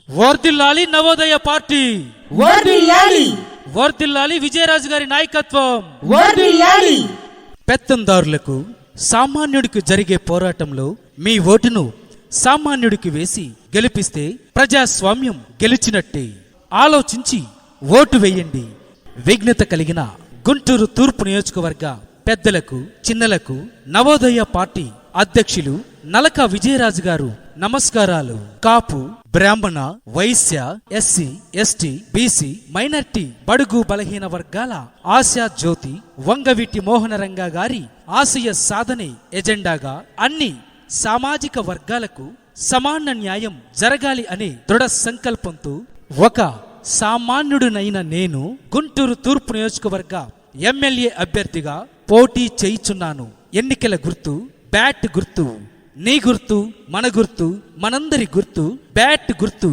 వర్ధిల్లాలి నవోదయ పార్టీ, వర్ధిల్లాలి వర్ధిల్లాలి విజయరాజు గారి నాయకత్వం, వర్ధిల్లాలి. పెత్తందారులకు సామాన్యుడికి జరిగే పోరాటంలో మీ ఓటును సామాన్యుడికి వేసి గెలిపిస్తే ప్రజాస్వామ్యం గెలిచినట్టే. ఆలోచించి ఓటు వేయండి. విఘ్నత కలిగిన గుంటూరు తూర్పు నియోజకవర్గ పెద్దలకు, చిన్నలకు నవోదయ పార్టీ అధ్యక్షులు నలక విజయరాజు గారు నమస్కారాలు. కాపు, బ్రాహ్మణ, వైశ్య, ఎస్సీ, ఎస్టీ, బీసీ, మైనార్టీ, బడుగు బలహీన వర్గాల ఆశా జ్యోతి వంగవీటి మోహనరంగ గారి ఆశయ సాధనే ఎజెండాగా అన్ని సామాజిక వర్గాలకు సమాన న్యాయం జరగాలి అనే దృఢ సంకల్పంతో ఒక సామాన్యుడినైన నేను గుంటూరు తూర్పు నియోజకవర్గ ఎమ్మెల్యే అభ్యర్థిగా పోటీ చేయుచున్నాను. ఎన్నికల గుర్తు బ్యాట్ గుర్తు. నీ గుర్తు, మన గుర్తు, మనందరి గుర్తు బ్యాట్ గుర్తు.